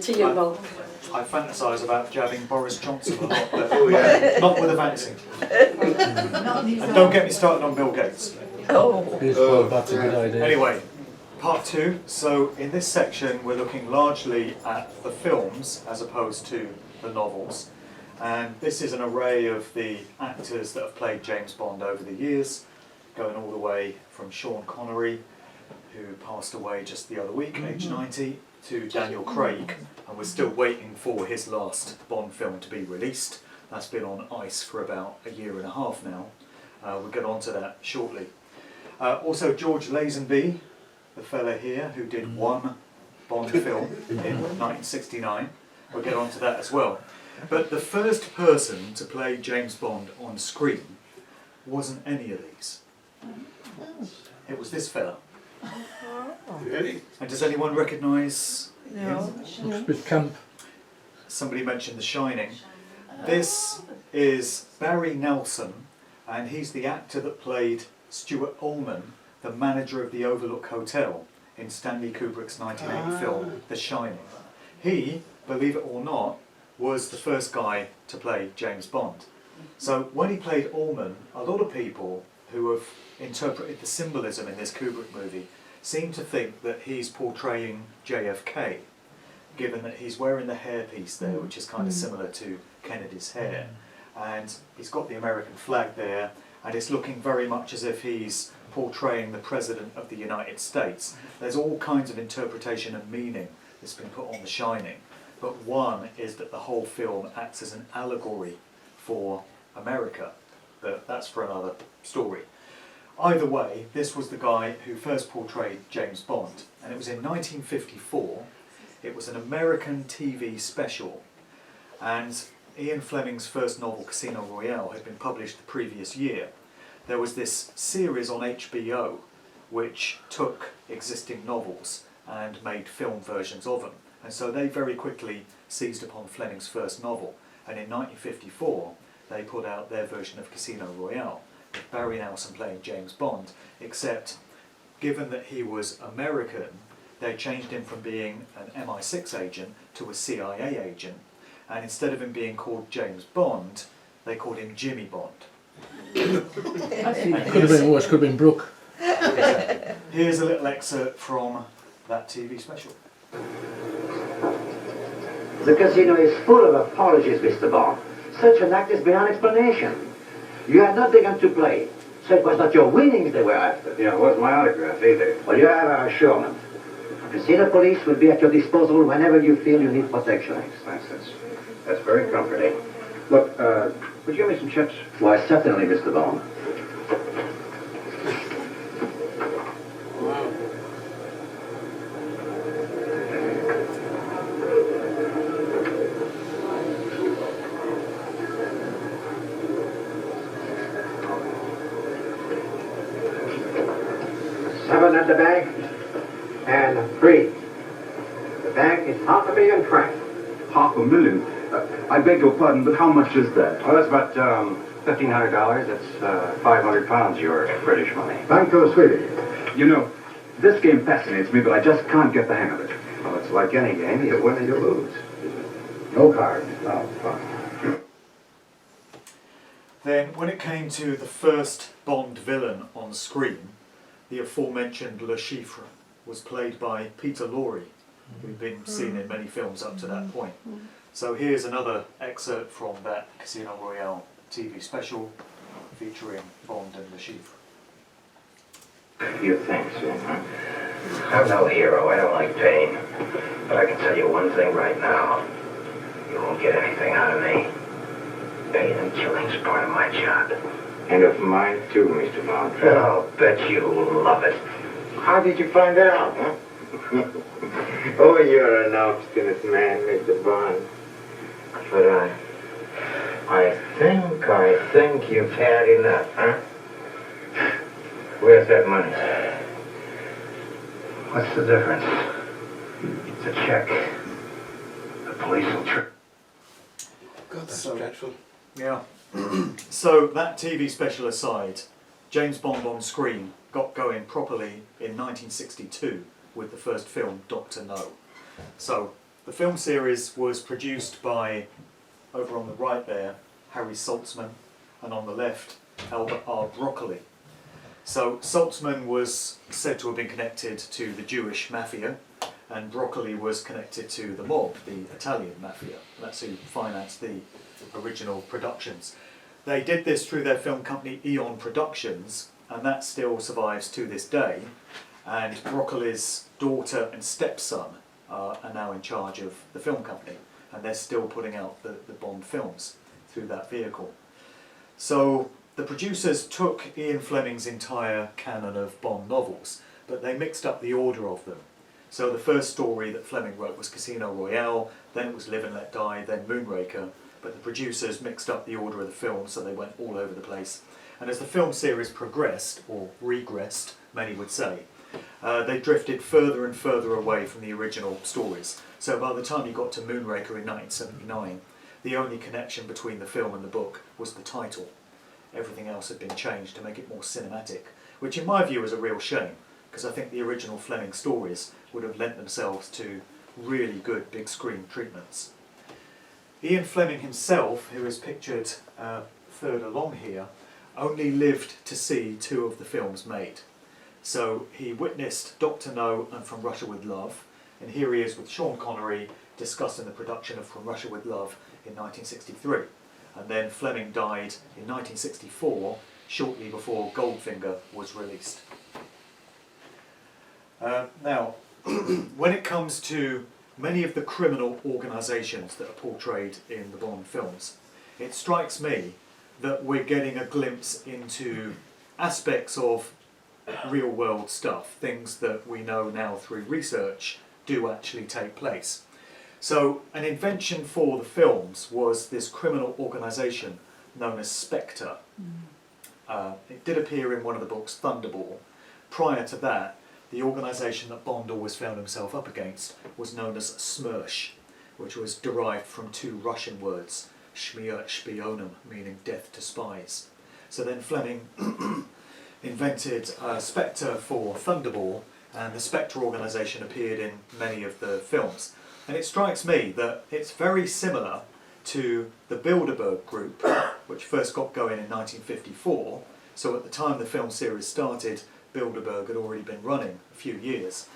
To you, Bob. I fantasise about jabbing Boris Johnson a lot, but not with a vaccine. And don't get me started on Bill Gates. That's a good idea. Anyway, part two. So in this section we're looking largely at the films as opposed to the novels. And this is an array of the actors that have played James Bond over the years, going all the way from Sean Connery, who passed away just the other week, age 90, to Daniel Craig, and we're still waiting for his last Bond film to be released. That's been on ice for about a year and a half now. We'll get on to that shortly. Also George Lazenby, the fella here who did one Bond film in 1969. We'll get on to that as well. But the first person to play James Bond on screen wasn't any of these. It was this fella. Really? And does anyone recognise No. him? Looks a bit camp. Somebody mentioned The Shining. This is Barry Nelson, and he's the actor that played Stuart Ullman, the manager of the Overlook Hotel in Stanley Kubrick's 1980 film The Shining. He, believe it or not, was the first guy to play James Bond. So when he played Ullman, a lot of people who have interpreted the symbolism in this Kubrick movie seem to think that he's portraying JFK, given that he's wearing the hairpiece there, which is kind of similar to Kennedy's hair, and he's got the American flag there, and it's looking very much as if he's portraying the President of the United States. There's all kinds of interpretation and meaning that's been put on The Shining, but one is that the whole film acts as an allegory for America, but that's for another story. Either way, this was the guy who first portrayed James Bond, and it was in 1954. It was an American TV special, and Ian Fleming's first novel, Casino Royale, had been published the previous year. There was this series on HBO which took existing novels and made film versions of them, and so they very quickly seized upon Fleming's first novel, and in 1954 they put out their version of Casino Royale, with Barry Nelson playing James Bond, except given that he was American, they changed him from being an MI6 agent to a CIA agent, and instead of him being called James Bond, they called him Jimmy Bond. Could have been worse, could have been Brooke. Here's a little excerpt from that TV special. The casino is full of apologies, Mr. Bond. Such an act is beyond explanation. You had not begun to play, so it was not your winnings they were after. Yeah, it wasn't my autograph either. Well, you have our assurance. Casino police will be at your disposal whenever you feel you need protection. Thanks. That's very comforting. Look, would you give me some chips? Why, certainly, Mr. Bond. Seven at the bank, and 3. The bank is $500,000 francs. $500,000? I beg your pardon, but how much is that? Well, that's about $1,500. That's 500 pounds, your British money. Banco Sweetie. You know, this game fascinates me, but I just can't get the hang of it. Well, it's like any game. You win and you lose. No card. No, fine. Then, when it came to the first Bond villain on screen, the aforementioned Le Chiffre was played by Peter Lorre, who'd been seen in many films up to that point. So here's another excerpt from that Casino Royale TV special featuring Bond and Le Chiffre. You think so, huh? I'm no hero. I don't like pain. But I can tell you one thing right now. You won't get anything out of me. Pain and killing's part of my job. And of mine too, Mr. Bond. And I'll bet you'll love it. How did you find out, huh? Oh, you're an obstinate man, Mr. Bond. But I think you've had enough, huh? Where's that money? What's the difference? It's a check. The police will trick. God, that's So- dreadful. Yeah. So that TV special aside, James Bond on screen got going properly in 1962 with the first film, Dr. No. So The film series was produced by, over on the right there, Harry Saltzman, and on the left, Albert R. Broccoli. So Saltzman was said to have been connected to the Jewish mafia, and Broccoli was connected to the mob, the Italian mafia. That's who financed the original productions. They did this through their film company Eon Productions, and that still survives to this day. And Broccoli's daughter and stepson are now in charge of the film company, and they're still putting out the Bond films through that vehicle. So the producers took Ian Fleming's entire canon of Bond novels, but they mixed up the order of them. So the first story that Fleming wrote was Casino Royale, then it was Live and Let Die, then Moonraker, but the producers mixed up the order of the films, so they went all over the place. And as the film series progressed, or regressed, many would say, they drifted further and further away from the original stories. So by the time you got to Moonraker in 1979, the only connection between the film and the book was the title. Everything else had been changed to make it more cinematic, which in my view is a real shame, because I think the original Fleming stories would have lent themselves to really good big screen treatments. Ian Fleming himself, who is pictured third along here, only lived to see 2 of the films made. So he witnessed Dr. No and From Russia with Love, and here he is with Sean Connery discussing the production of From Russia with Love in 1963. And then Fleming died in 1964, shortly before Goldfinger was released. Now, when it comes to many of the criminal organisations that are portrayed in the Bond films, it strikes me that we're getting a glimpse into aspects of real-world stuff, things that we know now through research do actually take place. So an invention for the films was this criminal organisation known as Spectre. It did appear in one of the books, Thunderball. Prior to that, the organisation that Bond always found himself up against was known as SMERSH, which was derived from 2 Russian words, Schmiert Spionem, meaning death to spies. So then Fleming invented Spectre for Thunderball, and the Spectre organisation appeared in many of the films. And it strikes me that it's very similar to the Bilderberg Group, which first got going in 1954. So at the time the film series started, Bilderberg had already been running a few years.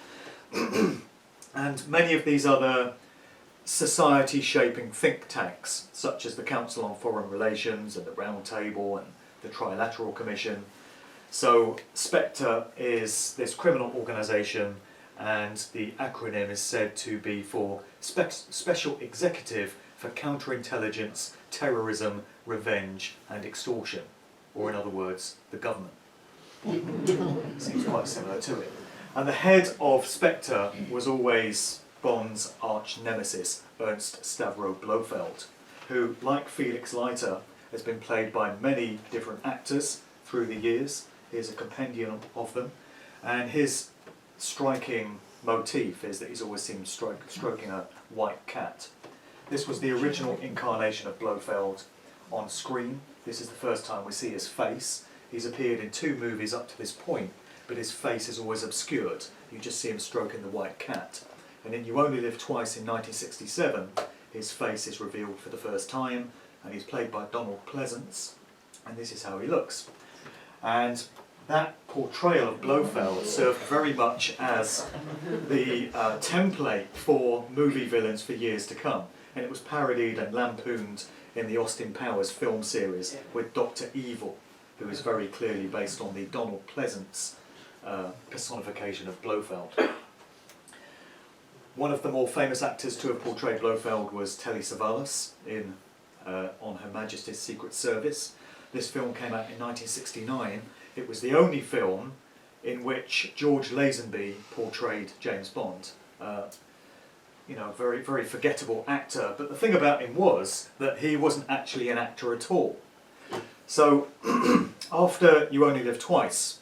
And many of these other society-shaping think tanks, such as the Council on Foreign Relations and the Round Table and the Trilateral Commission. So Spectre is this criminal organisation, and the acronym is said to be for Special Executive for Counterintelligence, Terrorism, Revenge and Extortion, or in other words, the government. Seems quite similar to it. And the head of Spectre was always Bond's arch nemesis, Ernst Stavro Blofeld, who, like Felix Leiter, has been played by many different actors through the years. Here's a compendium of them, and his striking motif is that he's always seen stroking a white cat. This was the original incarnation of Blofeld on screen. This is the first time we see his face. He's appeared in 2 movies up to this point, but his face is always obscured. You just see him stroking the white cat. And in You Only Live Twice in 1967, his face is revealed for the first time, and he's played by Donald Pleasance, and this is how he looks. And that portrayal of Blofeld served very much as the template for movie villains for years to come, and it was parodied and lampooned in the Austin Powers film series with Dr. Evil, who is very clearly based on the Donald Pleasance personification of Blofeld. One of the more famous actors to have portrayed Blofeld was Telly Savalas in On Her Majesty's Secret Service. This film came out in 1969. It was the only film in which George Lazenby portrayed James Bond. Very, very forgettable actor, but the thing about him was that he wasn't actually an actor at all. So, after You Only Live Twice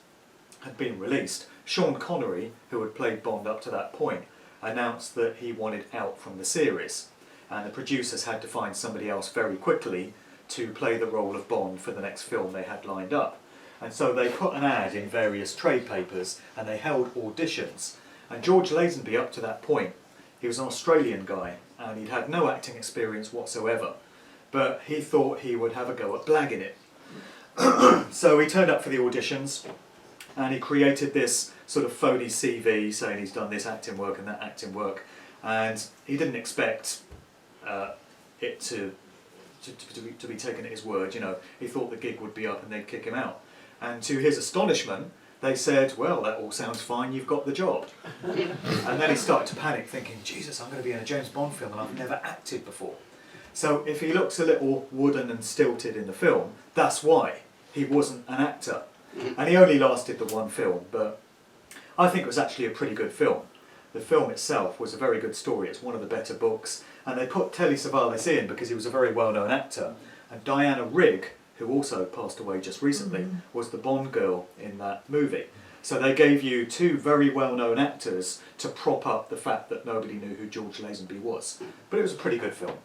had been released, Sean Connery, who had played Bond up to that point, announced that he wanted out from the series, and the producers had to find somebody else very quickly to play the role of Bond for the next film they had lined up. And so they put an ad in various trade papers, and they held auditions. And George Lazenby, up to that point, He was an Australian guy, and he'd had no acting experience whatsoever, but he thought he would have a go at blagging it. So he turned up for the auditions, and he created this sort of phony CV saying he's done this acting work and that acting work, and he didn't expect it to be taken at his word. You know, he thought the gig would be up and they'd kick him out. And to his astonishment, they said, well, that all sounds fine, you've got the job. And then he started to panic, thinking, Jesus, I'm going to be in a James Bond film and I've never acted before. So if he looks a little wooden and stilted in the film, that's why. He wasn't an actor. And he only lasted the one film, but I think it was actually a pretty good film. The film itself was a very good story. It's one of the better books. And they put Telly Savalas in because he was a very well-known actor. And Diana Rigg, who also passed away just recently, was the Bond girl in that movie. So they gave you two very well-known actors to prop up the fact that nobody knew who George Lazenby was. But it was a pretty good film.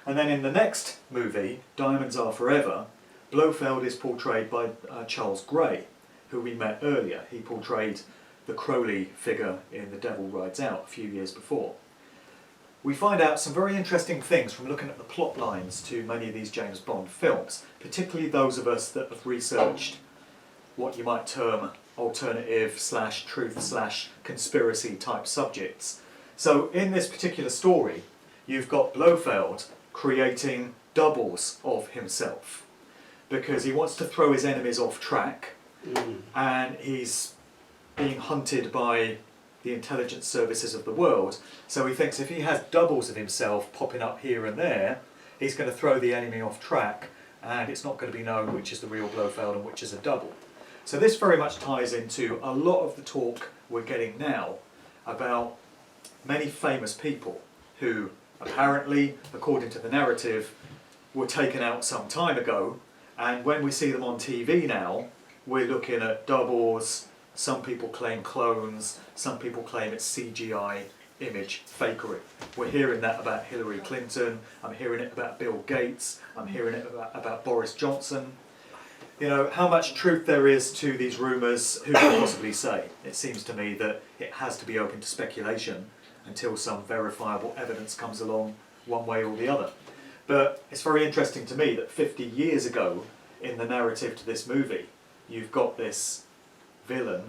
And then in the next movie, Diamonds Are Forever, Blofeld is portrayed by Charles Gray, who we met earlier. He portrayed the Crowley figure in The Devil Rides Out a few years before. We find out some very interesting things from looking at the plot lines to many of these James Bond films, particularly those of us that have researched what you might term alternative / truth / conspiracy type subjects. So in this particular story, you've got Blofeld creating doubles of himself because he wants to throw his enemies off track, and he's being hunted by the intelligence services of the world. So he thinks if he has doubles of himself popping up here and there, he's going to throw the enemy off track, and it's not going to be known which is the real Blofeld and which is a double. So this very much ties into a lot of the talk we're getting now about many famous people who apparently, according to the narrative, were taken out some time ago, and when we see them on TV now, we're looking at doubles. Some people claim clones, some people claim it's CGI image fakery. We're hearing that about Hillary Clinton, I'm hearing it about Bill Gates, I'm hearing it about Boris Johnson. You know, how much truth there is to these rumours, who can possibly say? It seems to me that it has to be open to speculation until some verifiable evidence comes along one way or the other. But it's very interesting to me that 50 years ago, in the narrative to this movie, you've got this villain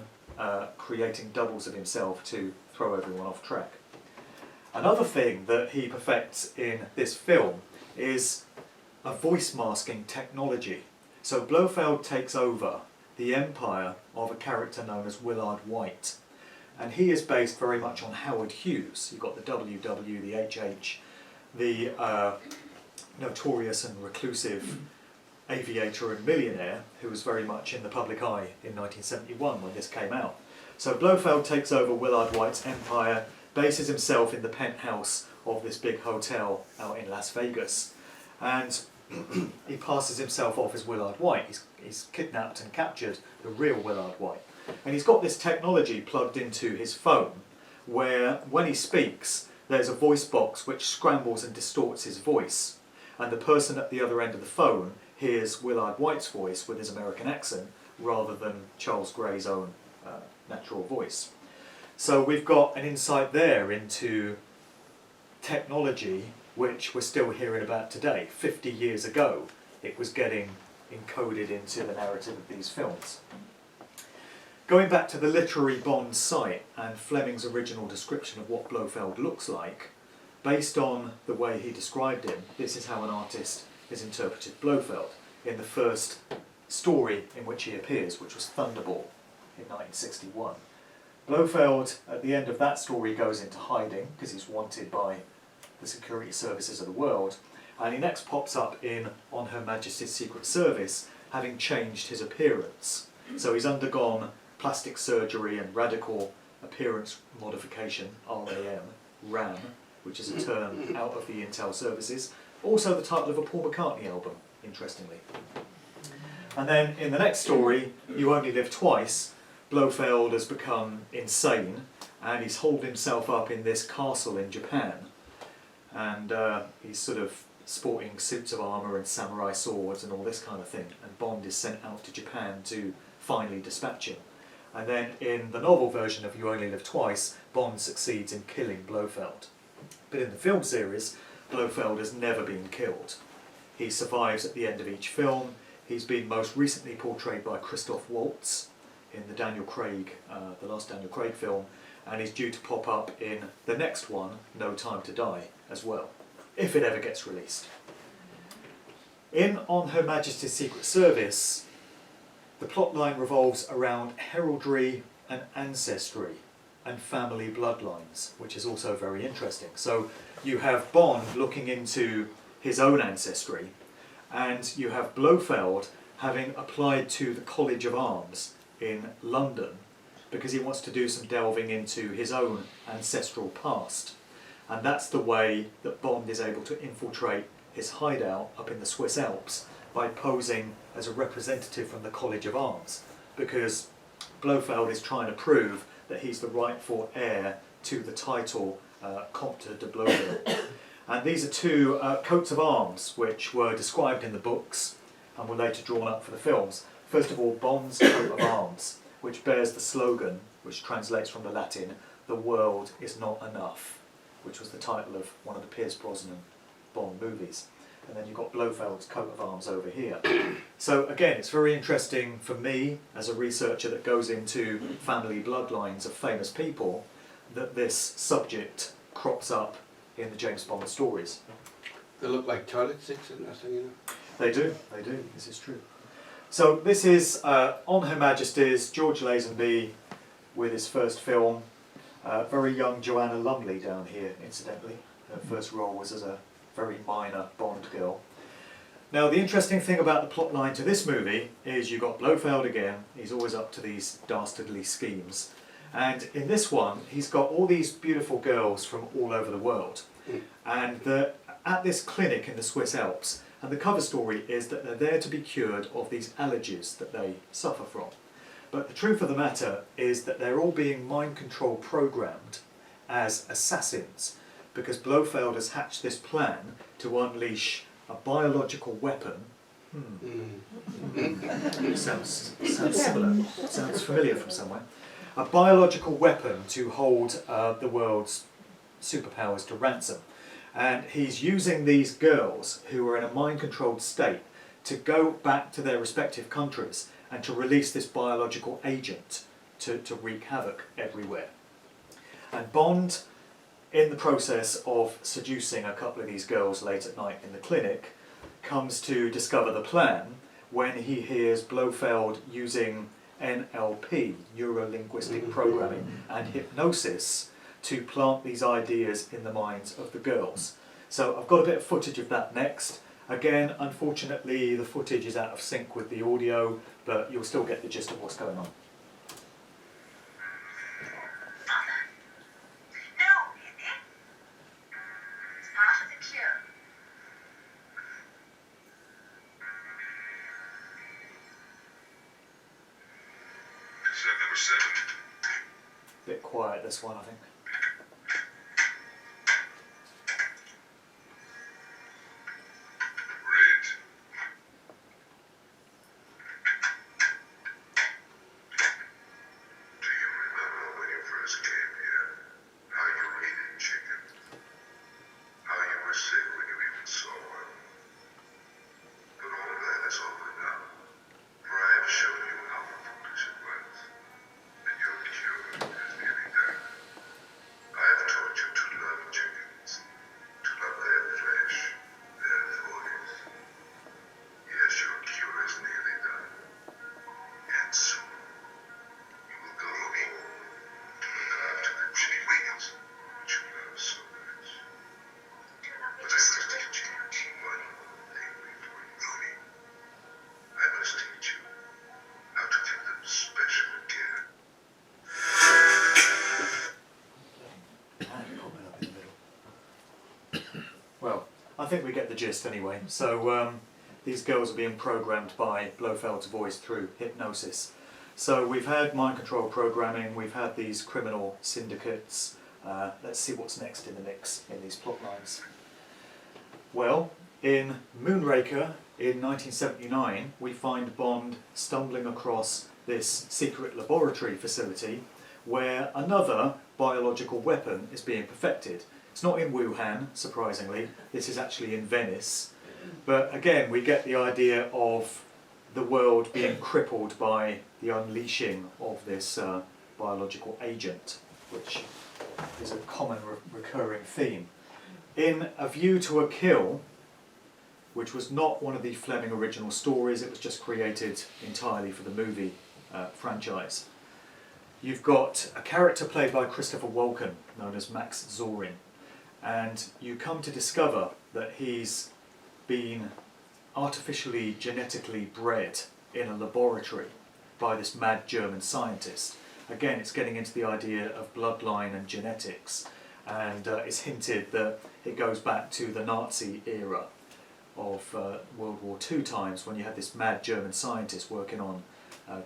creating doubles of himself to throw everyone off track. Another thing that he perfects in this film is a voice masking technology. So Blofeld takes over the empire of a character known as Willard White, and he is based very much on Howard Hughes. You've got the WW, the HH, the notorious and reclusive aviator and millionaire who was very much in the public eye in 1971 when this came out. So Blofeld takes over Willard White's empire, bases himself in the penthouse of this big hotel out in Las Vegas, and he passes himself off as Willard White. He's kidnapped and captured the real Willard White. And he's got this technology plugged into his phone where when he speaks there's a voice box which scrambles and distorts his voice, and the person at the other end of the phone hears Willard White's voice with his American accent rather than Charles Gray's own natural voice. So we've got an insight there into technology which we're still hearing about today. 50 years ago it was getting encoded into the narrative of these films. Going back to the literary Bond site and Fleming's original description of what Blofeld looks like, based on the way he described him, this is how an artist has interpreted Blofeld in the first story in which he appears, which was Thunderball in 1961. Blofeld, at the end of that story, goes into hiding because he's wanted by the security services of the world, and he next pops up in On Her Majesty's Secret Service, having changed his appearance. So he's undergone plastic surgery and radical appearance modification, RAM, which is a term out of the Intel services. Also the title of a Paul McCartney album, interestingly. And then in the next story, You Only Live Twice, Blofeld has become insane and he's holed himself up in this castle in Japan. And he's sort of sporting suits of armour and samurai swords and all this kind of thing. And Bond is sent out to Japan to finally dispatch him. And then in the novel version of You Only Live Twice, Bond succeeds in killing Blofeld. But in the film series, Blofeld has never been killed. He survives at the end of each film. He's been most recently portrayed by Christoph Waltz in the the last Daniel Craig film, and he's due to pop up in the next one, No Time to Die, as well, if it ever gets released. In On Her Majesty's Secret Service, the plotline revolves around heraldry and ancestry and family bloodlines, which is also very interesting. So you have Bond looking into his own ancestry, and you have Blofeld having applied to the College of Arms in London because he wants to do some delving into his own ancestral past. And that's the way that Bond is able to infiltrate his hideout up in the Swiss Alps, by posing as a representative from the College of Arms, because Blofeld is trying to prove that he's the rightful heir to the title Comte de Blofeld. And these are two coats of arms which were described in the books and were later drawn up for the films. First of all, Bond's coat of arms, which bears the slogan, which translates from the Latin, "The world is not enough," which was the title of one of the Pierce Brosnan Bond movies. And then you've got Blofeld's coat of arms over here. So again, it's very interesting for me, as a researcher that goes into family bloodlines of famous people, that this subject crops up in the James Bond stories. They look like toilet seats and nothing, you know. They do, this is true. So this is On Her Majesty's, George Lazenby with his first film. Very young Joanna Lumley down here, incidentally. Her first role was as a very minor Bond girl. Now the interesting thing about the plotline to this movie is you've got Blofeld again. He's always up to these dastardly schemes, and in this one he's got all these beautiful girls from all over the world, and they're at this clinic in the Swiss Alps, and the cover story is that they're there to be cured of these allergies that they suffer from. But the truth of the matter is that they're all being mind control programmed as assassins, because Blofeld has hatched this plan to unleash a biological weapon. Sounds similar, sounds familiar from somewhere. A biological weapon to hold the world's superpowers to ransom. And he's using these girls who are in a mind-controlled state to go back to their respective countries and to release this biological agent to wreak havoc everywhere. And Bond, in the process of seducing a couple of these girls late at night in the clinic, comes to discover the plan when he hears Blofeld using NLP, neuro-linguistic programming, and hypnosis to plant these ideas in the minds of the girls. So I've got a bit of footage of that next. Again, unfortunately, the footage is out of sync with the audio, but you'll still get the gist of what's going on. Bit quiet, this one, I think. I think we get the gist anyway. So these girls are being programmed by Blofeld's voice through hypnosis. So we've had mind control programming, we've had these criminal syndicates. Let's see what's next in the mix in these plot lines. Well, in Moonraker in 1979, we find Bond stumbling across this secret laboratory facility where another biological weapon is being perfected. It's not in Wuhan, surprisingly, this is actually in Venice. But again, we get the idea of the world being crippled by the unleashing of this biological agent, which is a common recurring theme. In A View to a Kill, which was not one of the Fleming original stories, it was just created entirely for the movie franchise. You've got a character played by Christopher Walken, known as Max Zorin, and you come to discover that he's been artificially genetically bred in a laboratory by this mad German scientist. Again, it's getting into the idea of bloodline and genetics, and it's hinted that it goes back to the Nazi era of World War II times, when you had this mad German scientist working on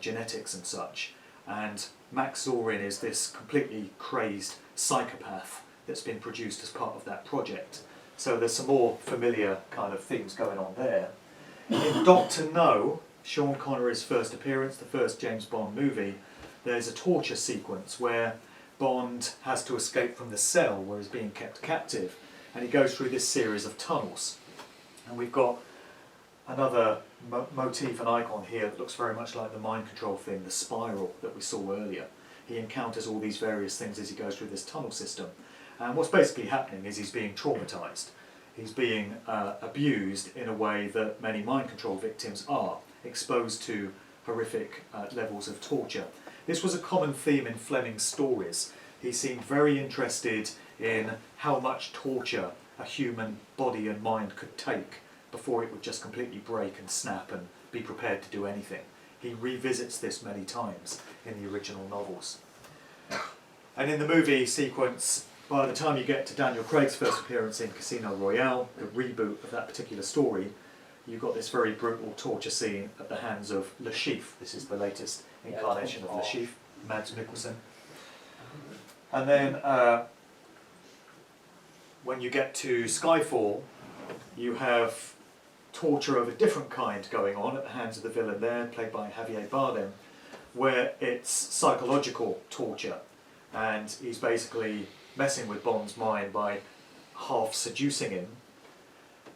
genetics and such. And Max Zorin is this completely crazed psychopath that's been produced as part of that project. So there's some more familiar kind of themes going on there. In Dr. No, Sean Connery's first appearance, the first James Bond movie, there's a torture sequence where Bond has to escape from the cell where he's being kept captive, and he goes through this series of tunnels. And we've got another motif and icon here that looks very much like the mind control thing, the spiral that we saw earlier. He encounters all these various things as he goes through this tunnel system. And what's basically happening is he's being traumatised. He's being abused in a way that many mind control victims are, exposed to horrific levels of torture. This was a common theme in Fleming's stories. He seemed very interested in how much torture a human body and mind could take before it would just completely break and snap and be prepared to do anything. He revisits this many times in the original novels. And in the movie sequence, by the time you get to Daniel Craig's first appearance in Casino Royale, the reboot of that particular story, you've got this very brutal torture scene at the hands of Le Chiffre. This is the latest incarnation of Le Chiffre, Mads Mikkelsen. And then when you get to Skyfall, you have torture of a different kind going on at the hands of the villain there, played by Javier Bardem, where it's psychological torture, and he's basically messing with Bond's mind by half seducing him.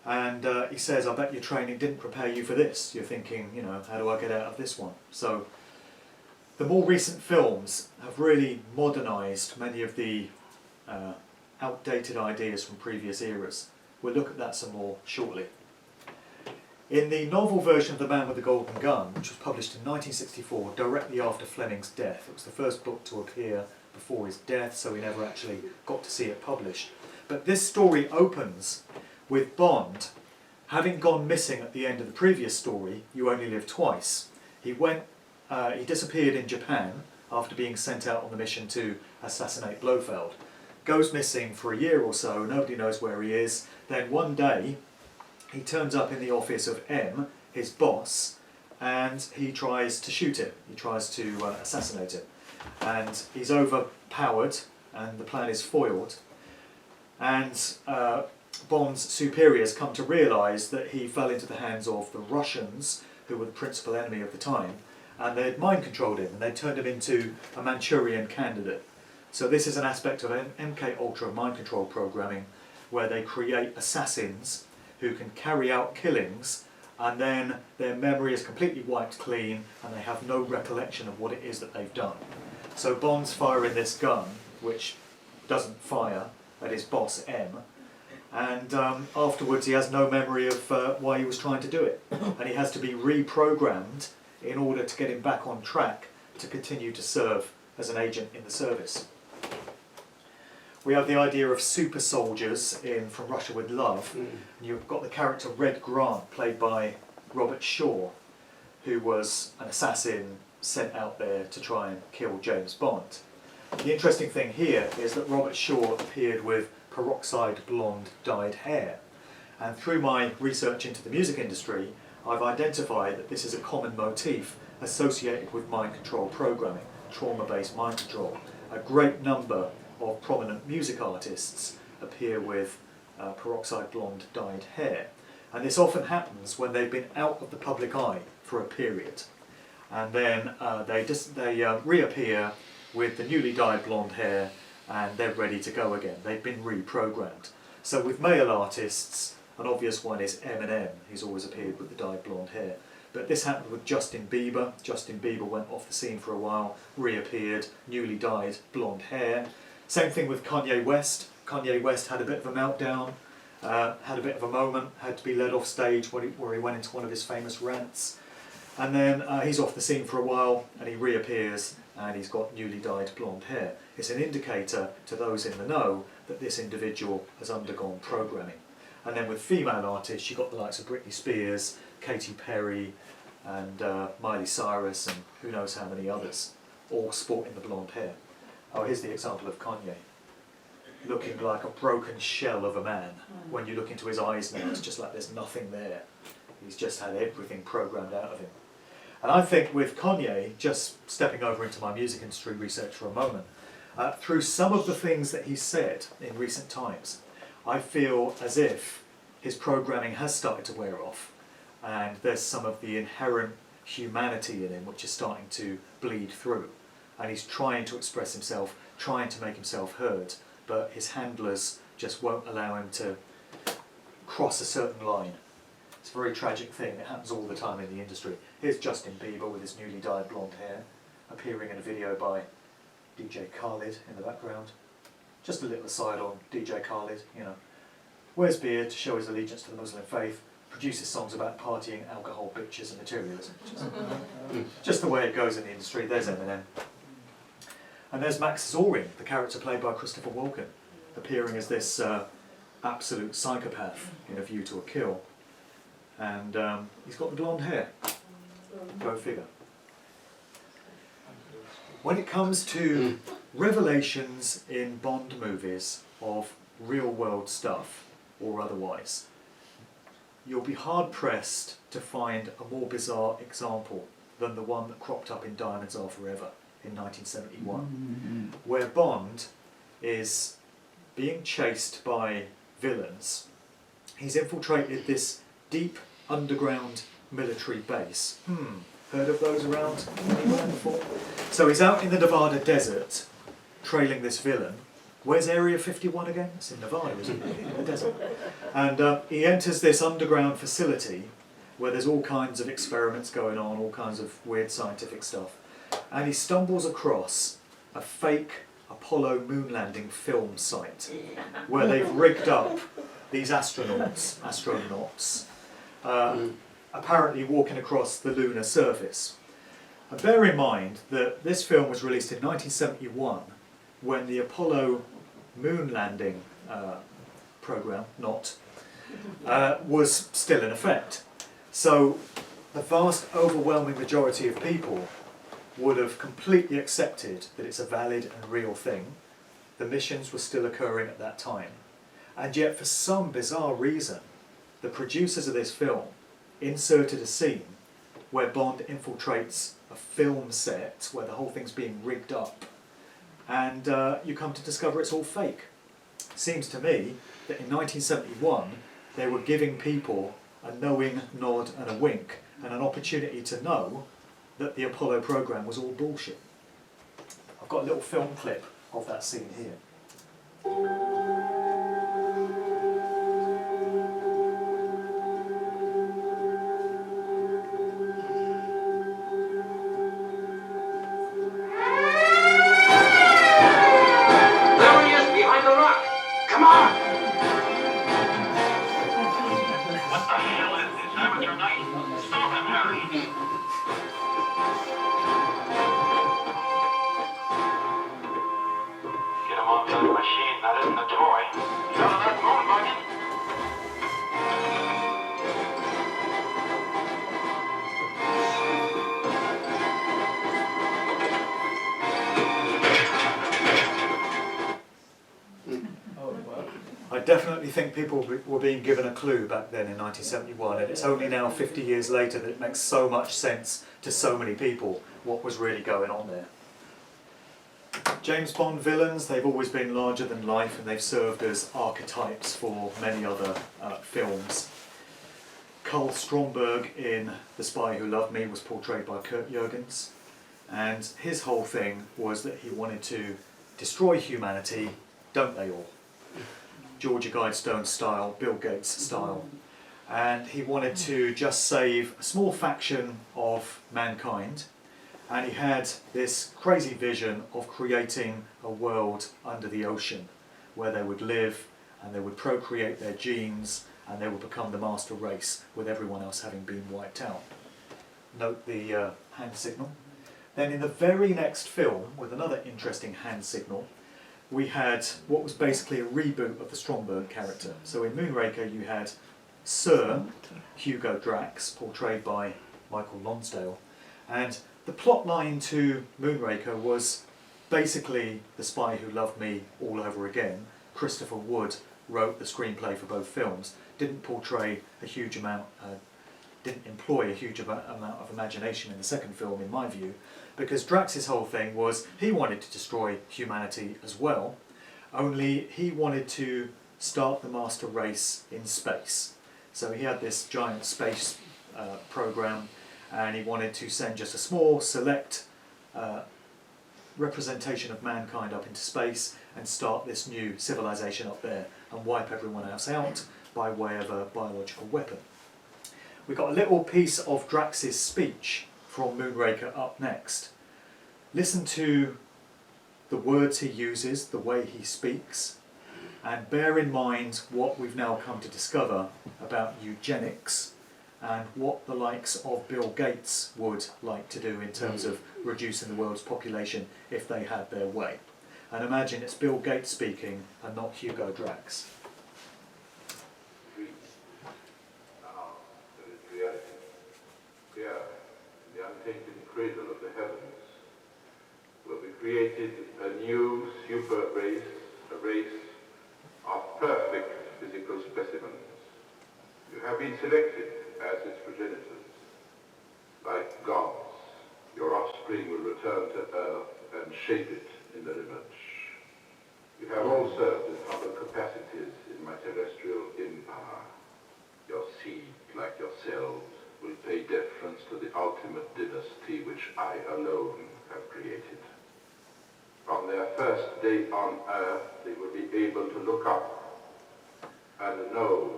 And he says, I bet your training didn't prepare you for this. You're thinking, you know, how do I get out of this one? So the more recent films have really modernised many of the outdated ideas from previous eras. We'll look at that some more shortly. In the novel version of The Man with the Golden Gun, which was published in 1964, directly after Fleming's death, it was the first book to appear before his death, so we never actually got to see it published. But this story opens with Bond having gone missing at the end of the previous story, You Only Live Twice. He disappeared in Japan after being sent out on the mission to assassinate Blofeld. Goes missing for a year or so, nobody knows where he is. Then one day, he turns up in the office of M, his boss, and he tries to shoot him. He tries to assassinate him. And he's overpowered, and the plan is foiled. And Bond's superiors come to realise that he fell into the hands of the Russians, who were the principal enemy of the time, and they'd mind controlled him, and they turned him into a Manchurian candidate. So this is an aspect of MK Ultra mind control programming, where they create assassins who can carry out killings, and then their memory is completely wiped clean, and they have no recollection of what it is that they've done. So Bond's firing this gun, which doesn't fire, at his boss M, and afterwards he has no memory of why he was trying to do it, and he has to be reprogrammed in order to get him back on track to continue to serve as an agent in the service. We have the idea of super soldiers in From Russia with Love. And you've got the character Red Grant, played by Robert Shaw, who was an assassin sent out there to try and kill James Bond. The interesting thing here is that Robert Shaw appeared with peroxide blonde dyed hair, and through my research into the music industry, I've identified that this is a common motif associated with mind control programming, trauma-based mind control. A great number of prominent music artists appear with peroxide blonde dyed hair, and this often happens when they've been out of the public eye for a period. and then they reappear with the newly dyed blonde hair, and they're ready to go again. They've been reprogrammed. So with male artists, an obvious one is Eminem. He's always appeared with the dyed blonde hair. But this happened with Justin Bieber. Justin Bieber went off the scene for a while, reappeared, newly dyed blonde hair. Same thing with Kanye West. Kanye West had a bit of a meltdown, had a bit of a moment, had to be led off stage where he went into one of his famous rants. And then he's off the scene for a while, and he reappears, and he's got newly dyed blonde hair. It's an indicator to those in the know that this individual has undergone programming. And then with female artists, you've got the likes of Britney Spears, Katy Perry, and Miley Cyrus, and who knows how many others, all sporting the blonde hair. Oh, here's the example of Kanye, looking like a broken shell of a man. When you look into his eyes now, it's just like there's nothing there. He's just had everything programmed out of him. And I think with Kanye, just stepping over into my music industry research for a moment, through some of the things that he's said in recent times, I feel as if his programming has started to wear off, and there's some of the inherent humanity in him which is starting to bleed through. And he's trying to express himself, trying to make himself heard, but his handlers just won't allow him to cross a certain line. It's a very tragic thing. It happens all the time in the industry. Here's Justin Bieber with his newly dyed blonde hair, appearing in a video by DJ Khaled in the background. Just a little aside on DJ Khaled, you know. Wears beard to show his allegiance to the Muslim faith, produces songs about partying, alcohol, bitches and materialism. Just the way it goes in the industry. There's Eminem. And there's Max Zorin, the character played by Christopher Walken, appearing as this absolute psychopath in A View to a Kill. And he's got the blonde hair. Go figure. When it comes to revelations in Bond movies of real world stuff or otherwise, you'll be hard pressed to find a more bizarre example than the one that cropped up in Diamonds Are Forever in 1971, where Bond is being chased by villains. He's infiltrated this deep underground military base. Heard of those around anywhere before? So he's out in the Nevada desert, trailing this villain. Where's Area 51 again? It's in Nevada, isn't it? In the desert. And he enters this underground facility where there's all kinds of experiments going on, all kinds of weird scientific stuff. And he stumbles across a fake Apollo moon landing film site where they've rigged up these astronauts, apparently walking across the lunar surface. And bear in mind that this film was released in 1971 when the Apollo moon landing program, was still in effect. So the vast overwhelming majority of people would have completely accepted that it's a valid and real thing. The missions were still occurring at that time. And yet for some bizarre reason, the producers of this film inserted a scene where Bond infiltrates a film set where the whole thing's being rigged up, and you come to discover it's all fake. Seems to me that in 1971 they were giving people a knowing nod and a wink and an opportunity to know that the Apollo program was all bullshit. I've got a little film clip of that scene here. I definitely think people were being given a clue back then in 1971, and it's only now 50 years later that it makes so much sense to so many people what was really going on there. James Bond villains, they've always been larger than life, and they've served as archetypes for many other films. Carl Stromberg in The Spy Who Loved Me was portrayed by Kurt Jürgens, and his whole thing was that he wanted to destroy humanity, don't they all? Georgia Guidestone style, Bill Gates style. And he wanted to just save a small faction of mankind, and he had this crazy vision of creating a world under the ocean where they would live and they would procreate their genes and they would become the master race with everyone else having been wiped out. Note the hand signal. Then in the very next film, with another interesting hand signal, we had what was basically a reboot of the Stromberg character. So in Moonraker you had Sir Hugo Drax, portrayed by Michael Lonsdale, and the plot line to Moonraker was basically The Spy Who Loved Me all over again. Christopher Wood wrote the screenplay for both films, didn't employ a huge amount of imagination in the second film, in my view, because Drax's whole thing was he wanted to destroy humanity as well, only he wanted to start the master race in space. So he had this giant space program, and he wanted to send just a small select representation of mankind up into space and start this new civilization up there and wipe everyone else out by way of a biological weapon. We got a little piece of Drax's speech from Moonraker up next. Listen to the words he uses, the way he speaks, and bear in mind what we've now come to discover about eugenics and what the likes of Bill Gates would like to do in terms of reducing the world's population if they had their way. And imagine it's Bill Gates speaking and not Hugo Drax. Now there is reality. Here, in the untainted cradle of the heavens, will be created a new super race, a race of perfect physical specimens. You have been selected as its progenitors. Like gods, your offspring will return to Earth and shape it in their image. You have all served in other capacities in my terrestrial empire. Your seed, like yourselves, will pay deference to the ultimate dynasty which I alone have created. From their first day on Earth, they will be able to look up and know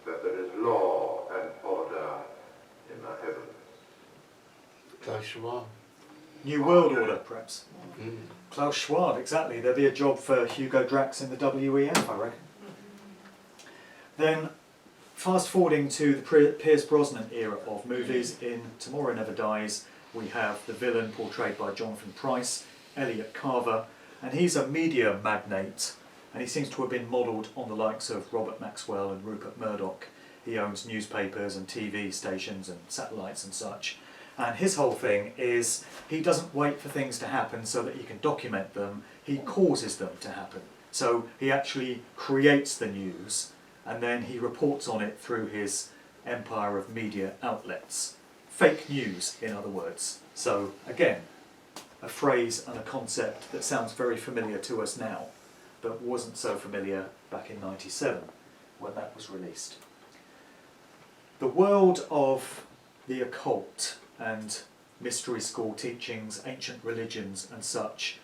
that there is law and order in the heavens. Klaus Schwab. New World Order, perhaps. Klaus Schwab, exactly. There'd be a job for Hugo Drax in the WEF, I reckon. Then, fast forwarding to the Pierce Brosnan era of movies, in Tomorrow Never Dies, we have the villain portrayed by Jonathan Pryce, Elliot Carver, and he's a media magnate, and he seems to have been modelled on the likes of Robert Maxwell and Rupert Murdoch. He owns newspapers and TV stations and satellites and such. And his whole thing is he doesn't wait for things to happen so that he can document them, he causes them to happen. So he actually creates the news and then he reports on it through his empire of media outlets. Fake news, in other words. So again, a phrase and a concept that sounds very familiar to us now, but wasn't so familiar back in '97 when that was released. The world of the occult and mystery school teachings, ancient religions and such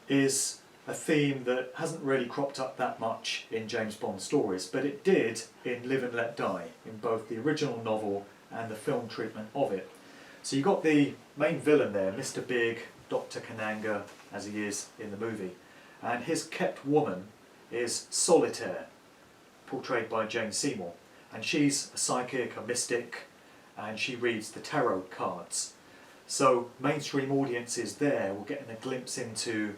is a theme that hasn't really cropped up that much in James Bond stories, but it did in Live and Let Die, in both the original novel and the film treatment of it. So you've got the main villain there, Mr. Big, Dr. Kananga, as he is in the movie, and his kept woman is Solitaire, portrayed by Jane Seymour, and she's a psychic, a mystic, and she reads the tarot cards. So mainstream audiences there were getting a glimpse into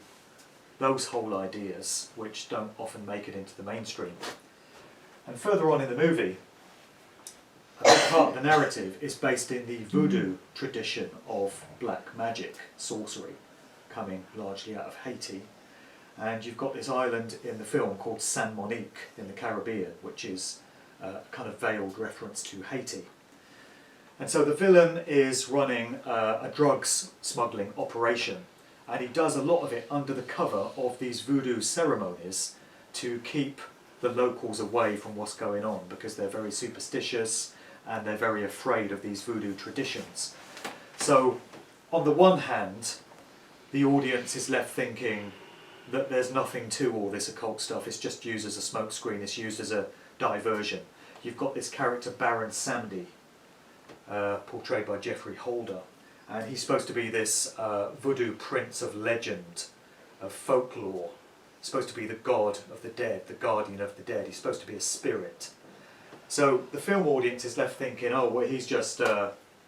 those whole ideas, which don't often make it into the mainstream. And further on in the movie, a big part of the narrative is based in the voodoo tradition of black magic, sorcery, coming largely out of Haiti. And you've got this island in the film called San Monique in the Caribbean, which is a kind of veiled reference to Haiti. And so the villain is running a drugs smuggling operation, and he does a lot of it under the cover of these voodoo ceremonies to keep the locals away from what's going on, because they're very superstitious and they're very afraid of these voodoo traditions. So, on the one hand, the audience is left thinking that there's nothing to all this occult stuff, it's just used as a smokescreen, it's used as a diversion. You've got this character Baron Samedi, portrayed by Geoffrey Holder, and he's supposed to be this voodoo prince of legend, of folklore. He's supposed to be the god of the dead, the guardian of the dead, he's supposed to be a spirit. So the film audience is left thinking, oh, well, he's just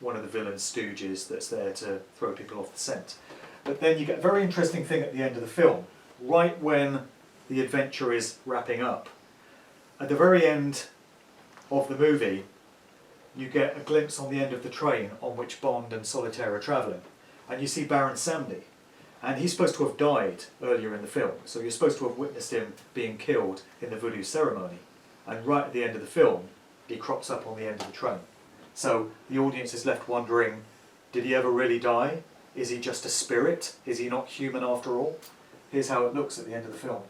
one of the villain's stooges that's there to throw people off the scent. But then you get a very interesting thing at the end of the film, right when the adventure is wrapping up. At the very end of the movie, you get a glimpse on the end of the train on which Bond and Solitaire are travelling, and you see Baron Samedi, and he's supposed to have died earlier in the film, so you're supposed to have witnessed him being killed in the voodoo ceremony, and right at the end of the film he crops up on the end of the train. So the audience is left wondering, did he ever really die? Is he just a spirit? Is he not human after all? Here's how it looks at the end of the film.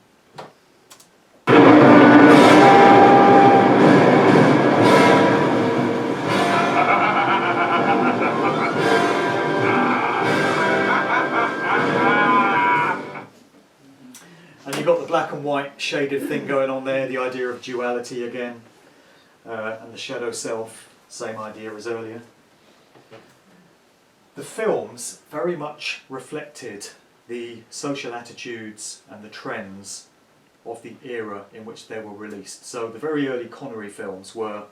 And you've got the black and white shaded thing going on there, the idea of duality again, and the shadow self, same idea as earlier. The films very much reflected the social attitudes and the trends of the era in which they were released. So the very early Connery films were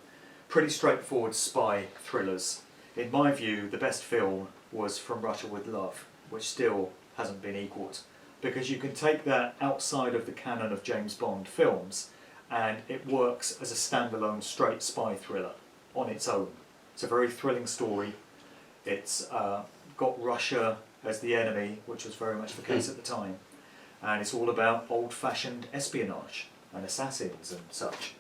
pretty straightforward spy thrillers. In my view, the best film was From Russia with Love, which still hasn't been equalled, because you can take that outside of the canon of James Bond films and it works as a standalone straight spy thriller on its own. It's a very thrilling story. It's got Russia as the enemy, which was very much the case at the time, and it's all about old-fashioned espionage and assassins and such.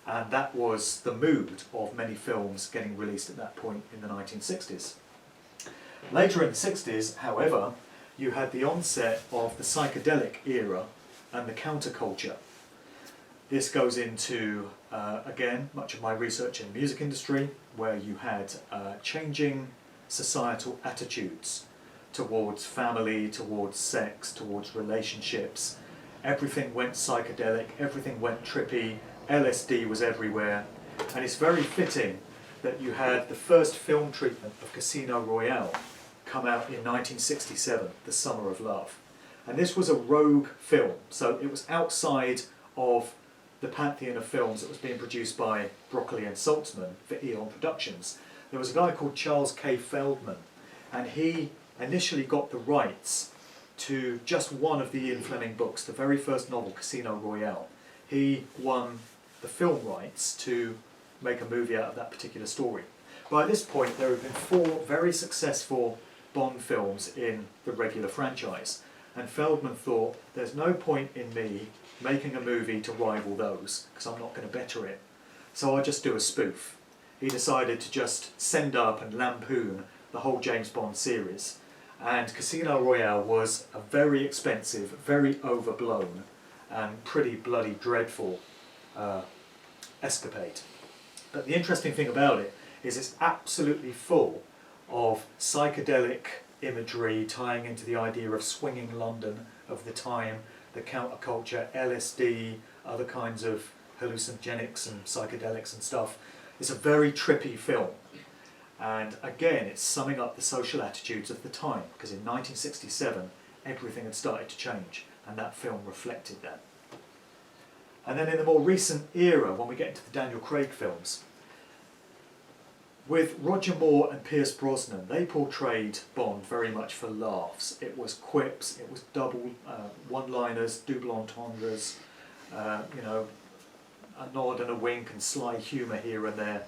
And that was the mood of many films getting released at that point in the 1960s. Later in the 60s, however, you had the onset of the psychedelic era and the counterculture. This goes into, again, much of my research in the music industry, where you had changing societal attitudes towards family, towards sex, towards relationships. Everything went psychedelic, everything went trippy, LSD was everywhere, and it's very fitting that you had the first film treatment of Casino Royale come out in 1967, The Summer of Love. And this was a rogue film, so it was outside of the pantheon of films that was being produced by Broccoli and Saltzman for Eon Productions. There was a guy called Charles K. Feldman, and he initially got the rights to just one of the Ian Fleming books, the very first novel, Casino Royale. He won the film rights to make a movie out of that particular story. By this point, there have been 4 very successful Bond films in the regular franchise, and Feldman thought, there's no point in me making a movie to rival those, because I'm not going to better it. So I'll just do a spoof. He decided to just send up and lampoon the whole James Bond series, and Casino Royale was a very expensive, very overblown and pretty bloody dreadful escapade. But the interesting thing about it is it's absolutely full of psychedelic imagery tying into the idea of swinging London of the time, the counterculture, LSD, other kinds of hallucinogenics and psychedelics and stuff. It's a very trippy film. And again, it's summing up the social attitudes of the time, because in 1967 everything had started to change, and that film reflected that. And then in the more recent era, when we get into the Daniel Craig films, with Roger Moore and Pierce Brosnan, they portrayed Bond very much for laughs. It was quips, it was double one-liners, double entendres, you know, a nod and a wink and sly humour here and there.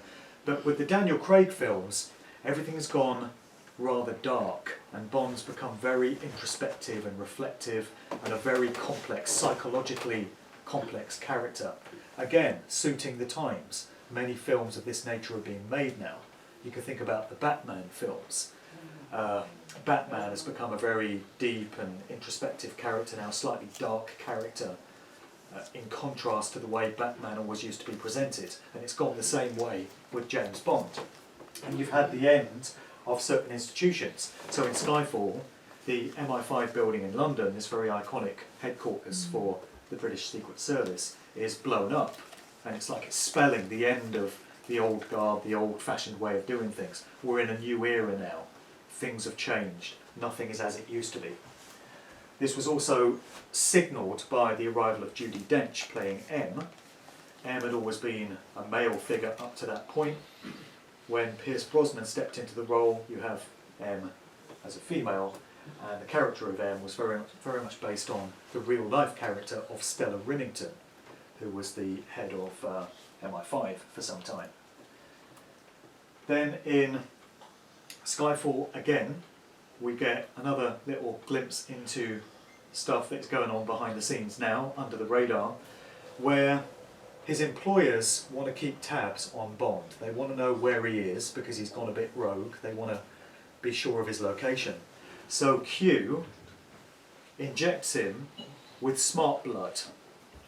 But with the Daniel Craig films, everything has gone rather dark, and Bond's become very introspective and reflective and a very complex, psychologically complex character. Again, suiting the times. Many films of this nature are being made now. You can think about the Batman films. Batman has become a very deep and introspective character now, slightly dark character. in contrast to the way Batman always used to be presented. And it's gone the same way with James Bond. And you've had the end of certain institutions. So in Skyfall, the MI5 building in London, this very iconic headquarters for the British Secret Service, is blown up. And it's like it's spelling the end of the old guard, the old-fashioned way of doing things. We're in a new era now. Things have changed. Nothing is as it used to be. This was also signalled by the arrival of Judi Dench playing M. M had always been a male figure up to that point. When Pierce Brosnan stepped into the role, you have M as a female, and the character of M was very much based on the real-life character of Stella Rimington, who was the head of MI5 for some time. Then in Skyfall again, we get another little glimpse into stuff that's going on behind the scenes now, under the radar, where his employers want to keep tabs on Bond. They want to know where he is because he's gone a bit rogue. They want to be sure of his location. So Q injects him with smart blood.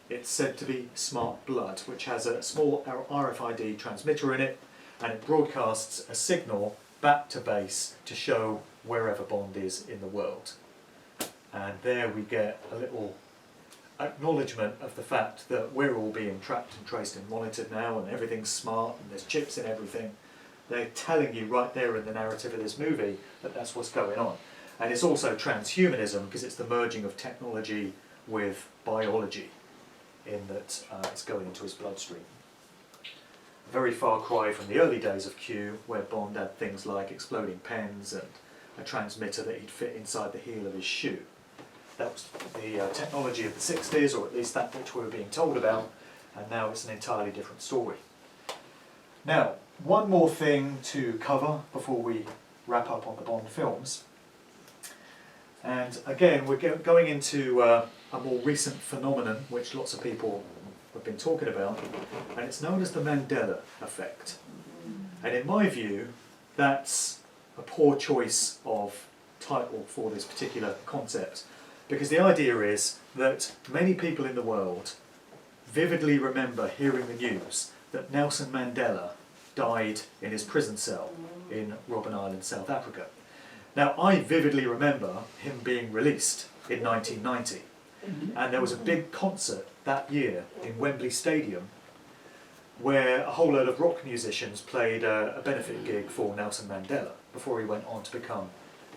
It's said to be smart blood, which has a small RFID transmitter in it, and it broadcasts a signal back to base to show wherever Bond is in the world. And there we get a little acknowledgement of the fact that we're all being tracked and traced and monitored now, and everything's smart and there's chips in everything. They're telling you right there in the narrative of this movie that that's what's going on. And it's also transhumanism, because it's the merging of technology with biology, in that it's going into his bloodstream. A very far cry from the early days of Q, where Bond had things like exploding pens and a transmitter that he'd fit inside the heel of his shoe. That was the technology of the 60s, or at least that which we were being told about, and now it's an entirely different story. Now, one more thing to cover before we wrap up on the Bond films. And again, we're going into a more recent phenomenon, which lots of people have been talking about, and it's known as the Mandela Effect. And in my view, that's a poor choice of title for this particular concept, because the idea is that many people in the world vividly remember hearing the news that Nelson Mandela died in his prison cell in Robben Island, South Africa. Now, I vividly remember him being released in 1990, and there was a big concert that year in Wembley Stadium where a whole load of rock musicians played a benefit gig for Nelson Mandela before he went on to become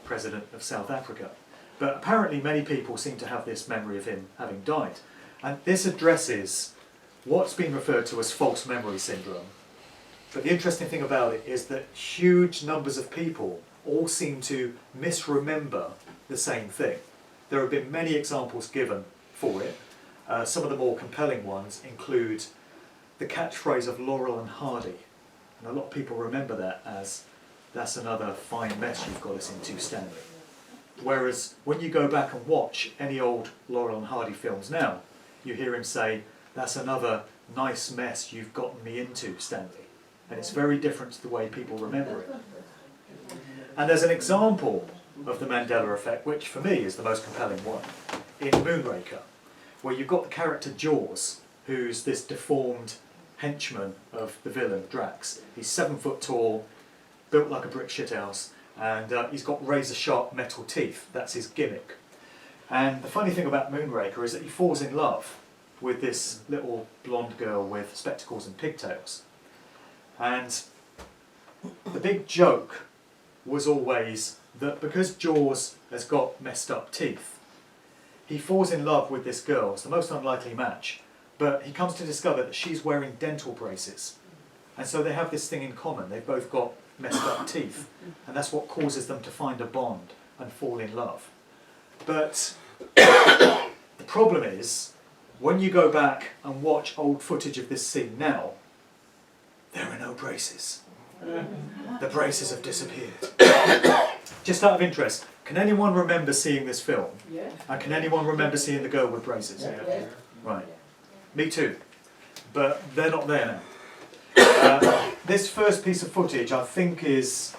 President of South Africa. But apparently many people seem to have this memory of him having died. And this addresses what's been referred to as false memory syndrome. But the interesting thing about it is that huge numbers of people all seem to misremember the same thing. There have been many examples given for it. Some of the more compelling ones include the catchphrase of Laurel and Hardy. And a lot of people remember that as, "That's another fine mess you've got us into, Stanley." Whereas when you go back and watch any old Laurel and Hardy films now, you hear him say, "That's another nice mess you've gotten me into, Stanley." And it's very different to the way people remember it. And there's an example of the Mandela Effect, which for me is the most compelling one, in Moonraker, where you've got the character Jaws, who's this deformed henchman of the villain, Drax. He's 7 foot tall, built like a brick shithouse, and he's got razor-sharp metal teeth. That's his gimmick. And the funny thing about Moonraker is that he falls in love with this little blonde girl with spectacles and pigtails. And the big joke was always that because Jaws has got messed up teeth, he falls in love with this girl. It's the most unlikely match, but he comes to discover that she's wearing dental braces. And so they have this thing in common. They've both got messed up teeth, and that's what causes them to find a bond and fall in love. But the problem is, when you go back and watch old footage of this scene now, there are no braces. The braces have disappeared. Just out of interest, can anyone remember seeing this film? Yeah. And can anyone remember seeing the girl with braces? Yeah. Right. Me too. But they're not there now. This first piece of footage, I think, is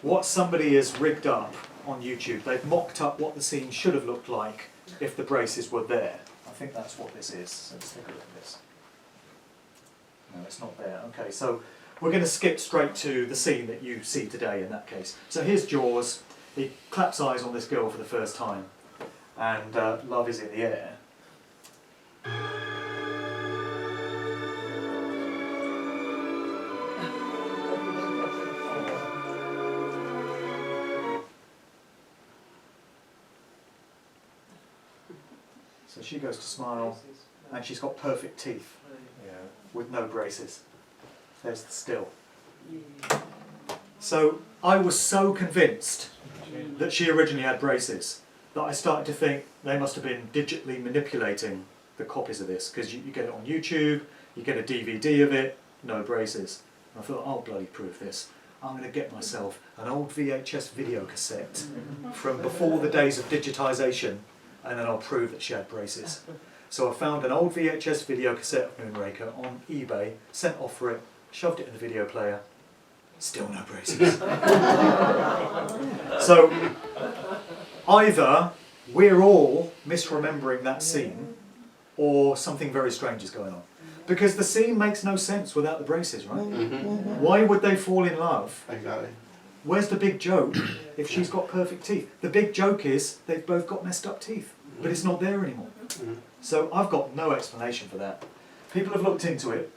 what somebody has rigged up on YouTube. They've mocked up what the scene should have looked like if the braces were there. I think that's what this is. So let's take a look at this. No, it's not there. Okay, so we're going to skip straight to the scene that you see today in that case. So here's Jaws. He claps eyes on this girl for the first time, and love is in the air. So she goes to smile, and she's got perfect teeth, with no braces. There's the still. So I was so convinced that she originally had braces that I started to think they must have been digitally manipulating the copies of this, because you get it on YouTube, you get a DVD of it, no braces. And I thought, I'll bloody prove this. I'm going to get myself an old VHS video cassette from before the days of digitisation, and then I'll prove that she had braces. So I found an old VHS video cassette of Moonraker on eBay, sent off for it, shoved it in the video player, still no braces. So either we're all misremembering that scene, or something very strange is going on. Because the scene makes no sense without the braces, right? Why would they fall in love? Exactly. Where's the big joke if she's got perfect teeth? The big joke is they've both got messed up teeth, but it's not there anymore. So I've got no explanation for that. People have looked into it,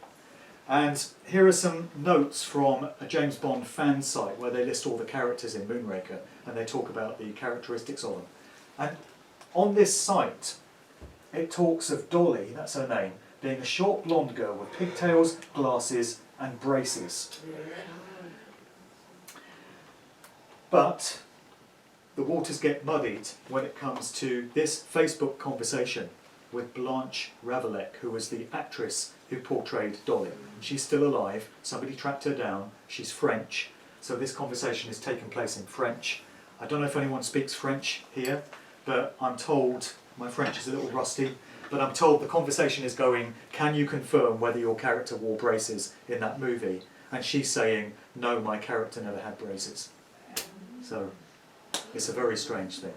and here are some notes from a James Bond fan site where they list all the characters in Moonraker, and they talk about the characteristics of them. And on this site, it talks of Dolly, that's her name, being a short blonde girl with pigtails, glasses, and braces. But the waters get muddied when it comes to this Facebook conversation with Blanche Ravillec, who was the actress who portrayed Dolly. She's still alive, somebody tracked her down, she's French, so this conversation is taking place in French. I don't know if anyone speaks French here, but I'm told, my French is a little rusty, but I'm told the conversation is going, can you confirm whether your character wore braces in that movie? And she's saying, no, my character never had braces. So it's a very strange thing.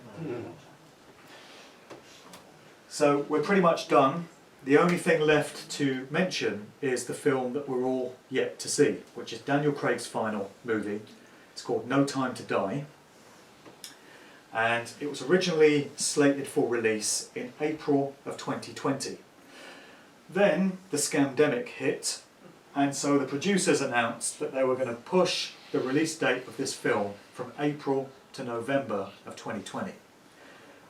So we're pretty much done. The only thing left to mention is the film that we're all yet to see, which is Daniel Craig's final movie. It's called No Time to Die. And it was originally slated for release in April of 2020. Then the scamdemic hit, and so the producers announced that they were going to push the release date of this film from April to November of 2020.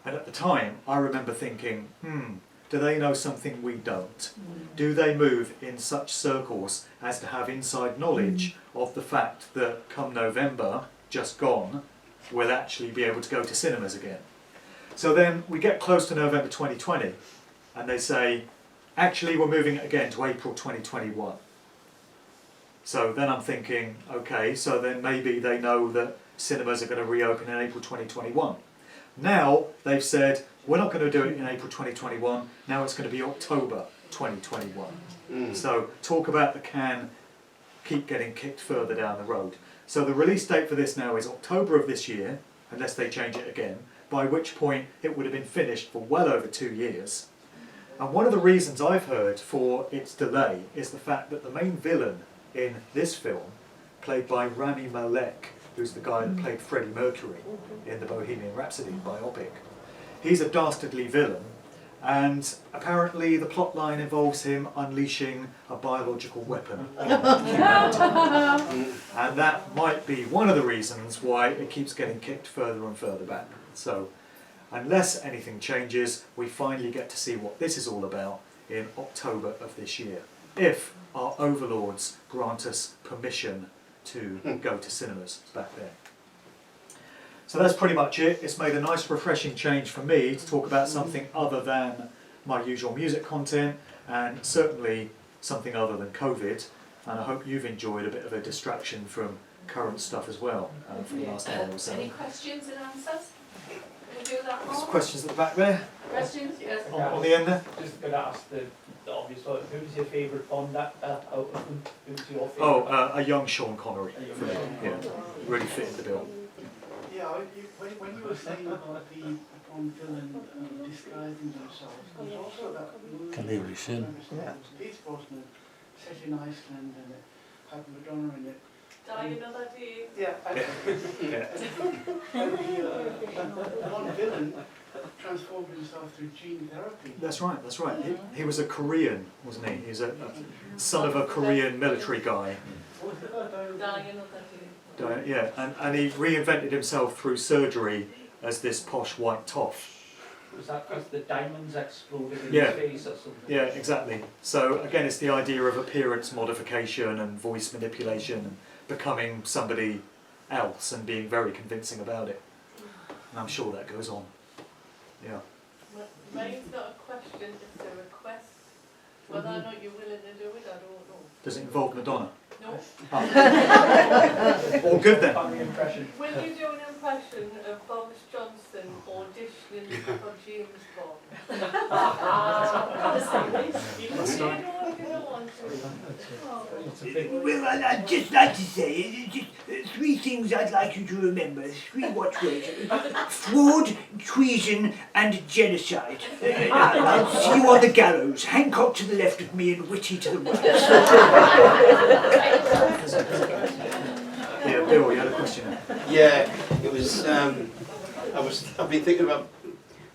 And at the time, I remember thinking, do they know something we don't? Do they move in such circles as to have inside knowledge of the fact that come November, just gone, we'll actually be able to go to cinemas again? So then we get close to November 2020, and they say, actually we're moving it again to April 2021. So then I'm thinking, okay, so then maybe they know that cinemas are going to reopen in April 2021. Now they've said, we're not going to do it in April 2021, now it's going to be October 2021. So talk about the can keep getting kicked further down the road. So the release date for this now is October of this year, unless they change it again, by which point it would have been finished for well over 2 years. And one of the reasons I've heard for its delay is the fact that the main villain in this film, played by Rami Malek, who's the guy that played Freddie Mercury in the Bohemian Rhapsody biopic, he's a dastardly villain, and apparently the plot line involves him unleashing a biological weapon on humanity. And that might be one of the reasons why it keeps getting kicked further and further back. So unless anything changes, we finally get to see what this is all about in October of this year, if our overlords grant us permission to go to cinemas back then. So that's pretty much it. It's made a nice refreshing change for me to talk about something other than my usual music content, and certainly something other than COVID. And I hope you've enjoyed a bit of a distraction from current stuff as well for the last hour or so. Any questions and answers? Can we do that There's more? questions at the back there, Questions? Yes. on the end there. Just going to ask the obvious one. Who's your favourite Bond actor out of them? Who's your favourite? Oh, a young Sean Connery. A young For me. Sean Yeah, Connery. really fitted the bill. Yeah, when you were saying about the Bond villain disguising themselves. There's also that movie. Can they really sin? Yeah. Peace Brosnan, set in Iceland, and it had Madonna in it. Die another day. Yeah, one villain transformed himself through gene therapy. That's right, that's right. He was a Korean, wasn't he? He was a son of a Korean military guy. Die another day. Yeah, and he reinvented himself through surgery as this posh white toff. Was that because the diamonds exploded in Yeah. his face or something? Yeah, exactly. So again, it's the idea of appearance modification and voice manipulation and becoming somebody else and being very convincing about it. And I'm sure that goes on. Yeah. Mine's not a question, it's a request. Whether or not you're willing to do it, I don't know. Does it involve Madonna? No. All good then. Funny impression. Will you do an impression of Boris Johnson auditioning for James Bond? You can say no if you don't want to. Well, I'd just like to say, just three things I'd like you to remember. Three watchwords. Fraud, treason, and genocide. I'll see you on the gallows. Hancock to the left of me and Whitty to the right. Yeah, Bill, you had a question. Yeah, it was. I've been thinking about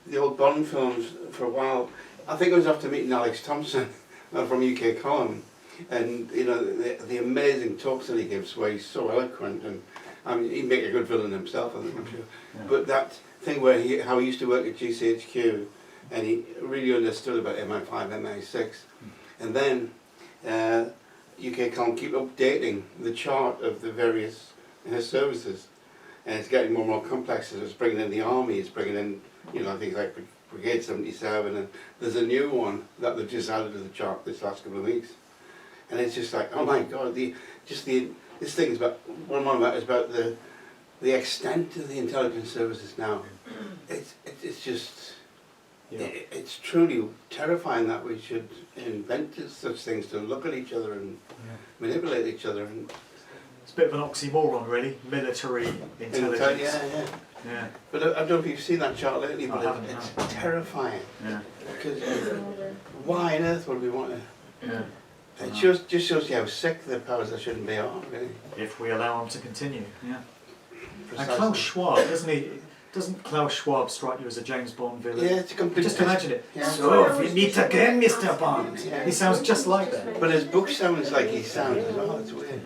the old Bond films for a while. I think it was after meeting Alex Thompson from UK Column, and you know the amazing talks that he gives, where he's so eloquent, and I mean he'd make a good villain himself, I think, I'm sure. Yeah. But that thing where how he used to work at GCHQ, and he really understood about MI5, MI6, and then UK Column keep updating the chart of the various services, and it's getting more and more complex. It's bringing in the army, it's bringing in, you know, things like Brigade 77, and there's a new one that they've just added to the chart this last couple of weeks, and it's just like, oh my God, this thing is about, what I'm on about is about the extent of the intelligence services now. It's just, Yeah. it's truly terrifying that we should invent such things to look at each other and manipulate each other. And It's a bit of an oxymoron, really. Military intelligence. yeah. Yeah. But I don't know if you've seen that chart lately, I but haven't, it's no. terrifying. Yeah. Because why on earth would we want to? Yeah. It just shows you how sick the powers that shouldn't be are, really. If we allow them to continue. Yeah. And Precisely. Klaus Schwab, doesn't he? Doesn't Klaus Schwab strike you as a James Bond villain? Yeah, it's a complete. Just imagine it. Yeah. So, we meet again, Mr. Bond. Yeah. He sounds just like that. But his book sounds like he sounds as well. It's weird.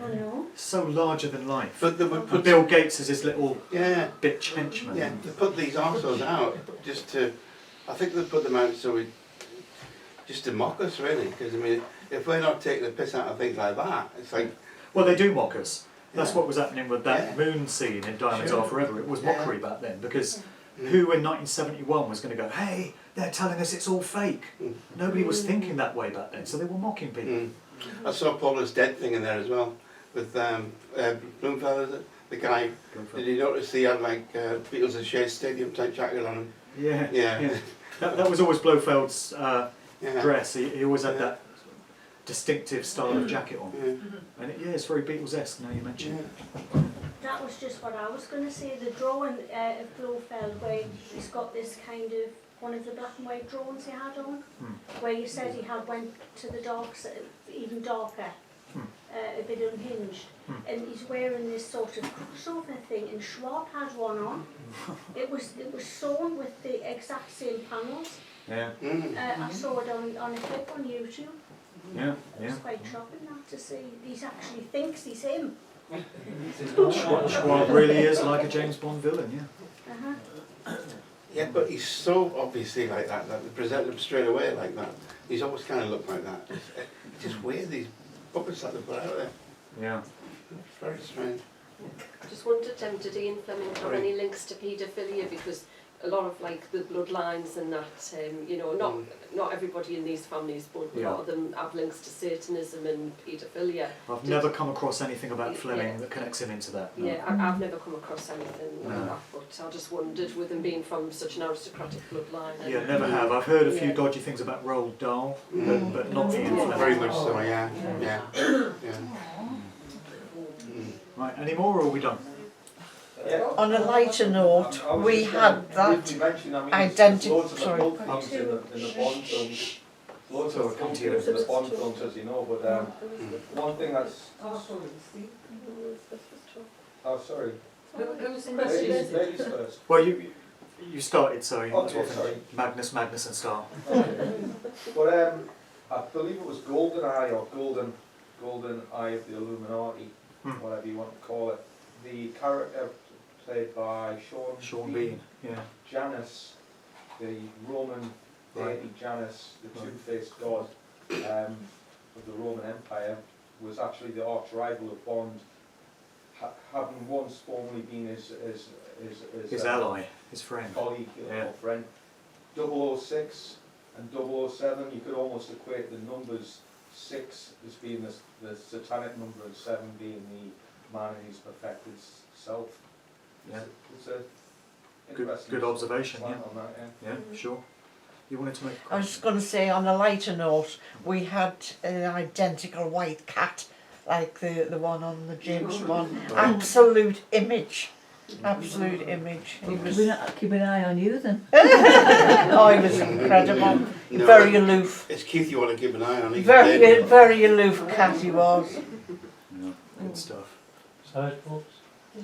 So larger than life. But they would And put Bill Gates is his little yeah. bitch henchman. Yeah, to put these arseholes out, just to, I think they put them out so just to mock us really, because I mean, if we're not taking the piss out of things like that, it's like... Well, they do mock us. That's Yeah. what was happening with that Yeah. moon scene in Diamonds Sure. Are Forever. It was Yeah. mockery back then, because Mm. who in 1971 was going to go, hey, they're telling us it's all fake. Mm. Nobody was thinking that way back then, so they were mocking people. Mm. I saw Paula's Dead thing in there as well, with Blofeld, is it? The guy, did you notice he had like Beatles and Shea Stadium type jacket on him? Yeah. Yeah. That was always Blofeld's Yeah. dress. He always had Yeah. that distinctive style of jacket on. Yeah. And it's very Beatles-esque now you mention it. Yeah. That was just what I was going to say, the drawing of Blofeld where he's got this kind of, one of the black and white drawings he had on, where you said he had went to the dark side, even darker, a bit unhinged, and he's wearing this sort of crossover thing, and Schwab had one on. It was sewn with the exact same panels. Yeah. I saw it on a clip on YouTube. Yeah. It was quite shocking that to see. He actually thinks he's him. Schwab really is like a James Bond villain, yeah. Yeah, but he's so obviously like that they present him straight away like that. He's always kind of looked like that. It's just weird, these puppets that they put out there. Yeah. It's very strange. I just wondered, did Ian Fleming have any links to paedophilia, because a lot of like the bloodlines and that, you know, not everybody in these families, but a lot of them have links to Satanism and paedophilia. I've never come across anything about Fleming that connects him into that. No. Yeah, I've never come across anything like that, but I just wondered, with him being from such an aristocratic bloodline. And Yeah, never have. I've heard a few dodgy things about Roald Dahl, but not Ian Fleming. Very much so, yeah. Yeah. Right, any more or are we done? On a lighter note, we had that identical. Sorry. In the Bond films, loads of films in the Bond films, as you know. But one thing that's sorry. Ladies first. Well, you started, so you might as well Okay, sorry. finish. Magnus and Star. But I believe it was GoldenEye or Golden Eye of the Illuminati, whatever you want to call it. The character played by Sean Bean, yeah. Janus, the Roman deity Janus, the two-faced god of the Roman Empire, was actually the arch rival of Bond, having once formerly been his ally, his friend, colleague or friend. 006 and 007, you could almost equate the numbers 6 as being the satanic number and 7 being the man in his perfected self. Yeah. It's a interesting good observation. slant Yeah. on that, Yeah, sure. You wanted to make a I comment? was just going to say, on a lighter note, we had an identical white cat, like the one on the James Bond. Absolute image. Absolute image. He was Keep an eye on you then. oh, he was incredible. No, Very aloof. It's Keith you want to keep an eye on. He's Very, dead. very aloof cat he was. Yeah, good stuff. Sorry, folks.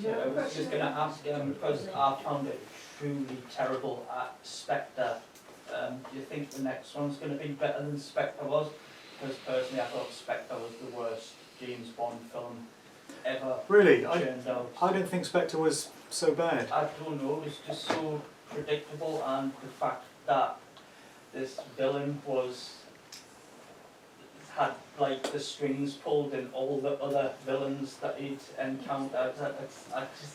Yeah, I was just going to ask, because I found it truly terrible at Spectre. Do you think the next one's going to be better than Spectre was? Because personally I thought Spectre was the worst James Bond film ever. Really? Turned out. I didn't think Spectre was so bad. I don't know, it's just so predictable, and the fact that this villain had like the strings pulled in all the other villains that he'd encountered.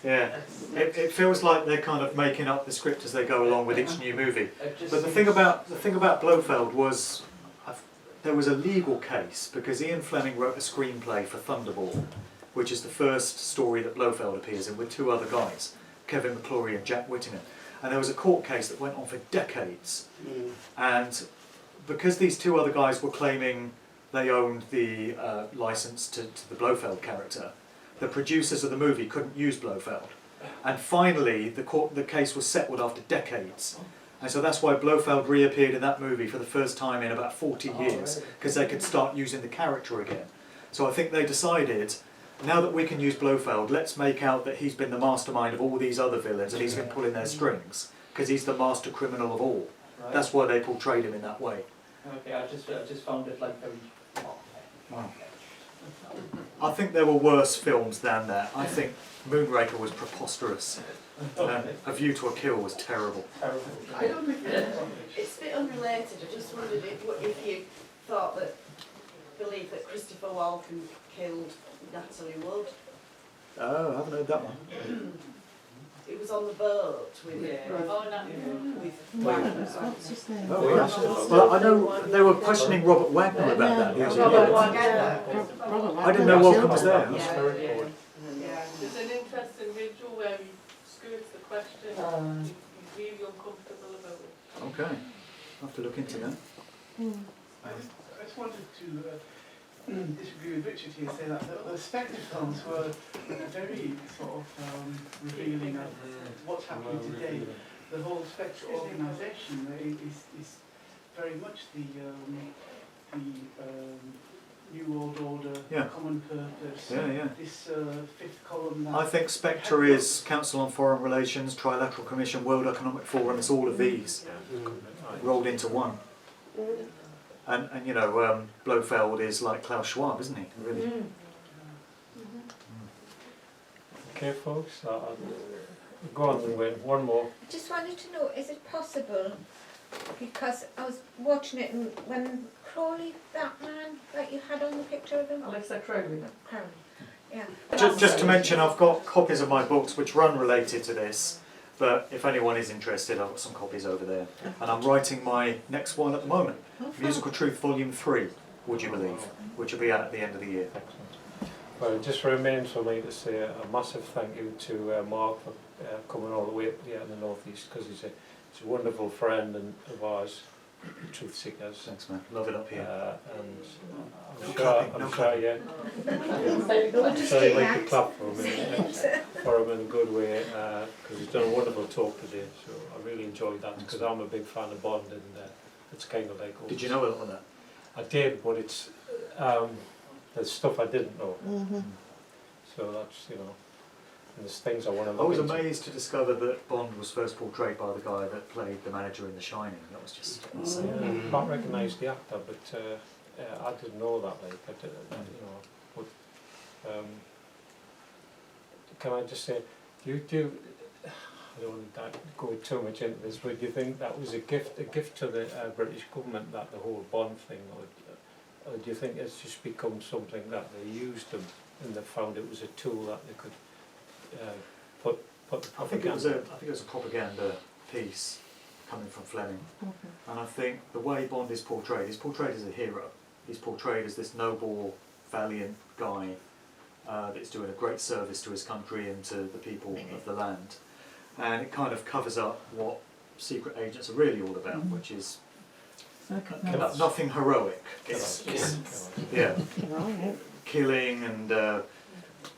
It feels like they're kind of making up the script as they go along with each new movie. But the thing about Blofeld was there was a legal case because Ian Fleming wrote a screenplay for Thunderball, which is the first story that Blofeld appears in with 2 other guys, Kevin McClory and Jack Whittingham. And there was a court case that went on for decades. And because these 2 other guys were claiming they owned the license to the Blofeld character, the producers of the movie couldn't use Blofeld. And finally, the case was settled after decades. And so that's why Blofeld reappeared in that movie for the first time in about 40 years, because they could start using the character again. So I think they decided, now that we can use Blofeld, let's make out that he's been the mastermind of all these other villains and he's been pulling their strings, because he's the master criminal of all. Right. That's why they portrayed him in that way. Okay, I just found it like very. I think there were worse films than that. I think Moonraker was preposterous. A View to a Kill was terrible. I don't think it's a bit unrelated. I just wondered if you believed that Christopher Walken killed Natalie Wood. Oh, I haven't heard that one. It was on the boat with What's his name? Oh, yeah. Well, I know they were questioning Robert Wagner about that. I didn't know Walken was there. There's an interesting visual where he skirts the question. He's really uncomfortable about it. Okay, I'll have to look into that. I just wanted to disagree with Richard here, say that the Spectre films were very sort of revealing of what's happening today. The whole Spectre organisation is very much the New World Order, common purpose. This 5th column. I think Spectre is Council on Foreign Relations, Trilateral Commission, World Economic Forum. It's all of these rolled into one. And you know, Blofeld is like Klaus Schwab, isn't he? Really. Okay, folks. Go on and win. One more. I just wanted to know, is it possible, because I was watching it and when Crowley, that man that you had on the picture of him? Alexa Crowley. Crowley, yeah. Just to mention, I've got copies of my books which run related to this, but if anyone is interested, I've got some copies over there. And I'm writing my next one at the moment, Musical Truth Volume 3, would you believe, which will be out at the end of the year. Well, it just remains for me to say a massive thank you to Mark for coming all the way up here in the northeast, because he's a wonderful friend of ours, truth seekers. Thanks, man. Love it up here. And No I'm clapping, no sure, yeah. I'm sure you'd like to clap for him in a good way, because he's done a wonderful talk today. So I really enjoyed that, because I'm a big fan of Bond, and it's kind of like. Oh, did you know a lot of that? I did, but it's there's stuff I didn't know. So that's, you know, and there's things I want to look I was into. amazed to discover that Bond was first portrayed by the guy that played the manager in The Shining. That was just insane. I can't recognise the actor, but I didn't know that. Like, I did, you know, but can I just say, I don't want to go too much into this, but do you think that was a gift to the British government, that the whole Bond thing, or do you think it's just become something that they used them and they found it was a tool that they could put the I think it propaganda? was a propaganda piece coming from Fleming, and I think the way Bond is portrayed as a hero. He's portrayed as this noble, valiant guy that's doing a great service to his country and to the people of the land, and it kind of covers up what secret agents are really all about, which is nothing heroic. It's killing and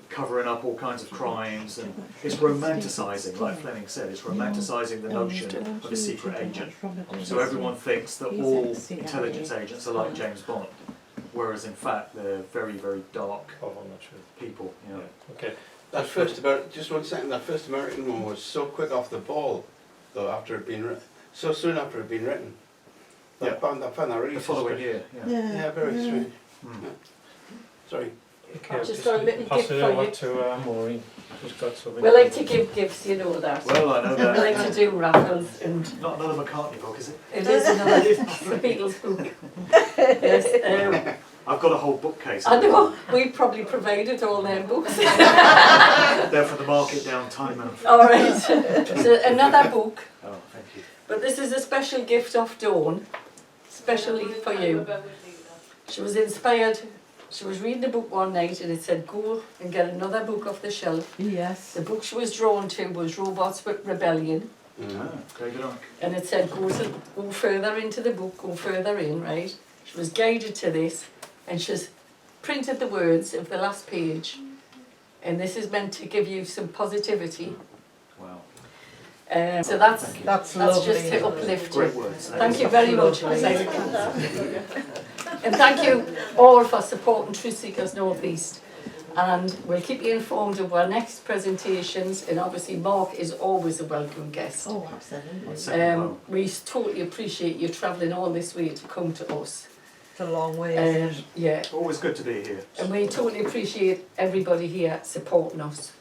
covering up all kinds of crimes, and it's romanticising, like Fleming said, it's romanticising the notion of a secret agent. So everyone thinks that all intelligence agents are like James Bond, whereas in fact they're very, very dark people. You know. Okay. That first American one was so quick off the ball, though, after it had been so soon after it had been written. I found that really the following strange. year. Yeah, very strange. Yeah. Sorry. Okay, I've just got a little pass gift it for over you. to Maureen. She's got something. We like to give gifts, you know that. Well, I know that. We like to do raffles, and Not another McCartney book, is it? it is another the Beatles book. Yes, I've got a whole bookcase. I know, we probably provided all their books. They're for the market down Tynemouth. Alright, so another book, Oh, thank you. but this is a special gift off Dawn, especially for you. She was inspired, she was reading a book one night and it said go and get another book off the shelf. Yes. The book she was drawn to was Robots with Rebellion. David Icke. And it said go further into the book, go further in, right? She was guided to this, and she's printed the words of the last page, and this is meant to give you some positivity. Wow. So that's lovely. just to uplift you. Great words. Thank you very much. And thank you all for supporting Truth Seekers North East. And we'll keep you informed of our next presentations, and obviously Mark is always a welcome guest. Oh, absolutely. We totally appreciate you travelling all this way to come to us. It's a long way, isn't it? Yeah. Always good to be here. And we totally appreciate everybody here supporting us.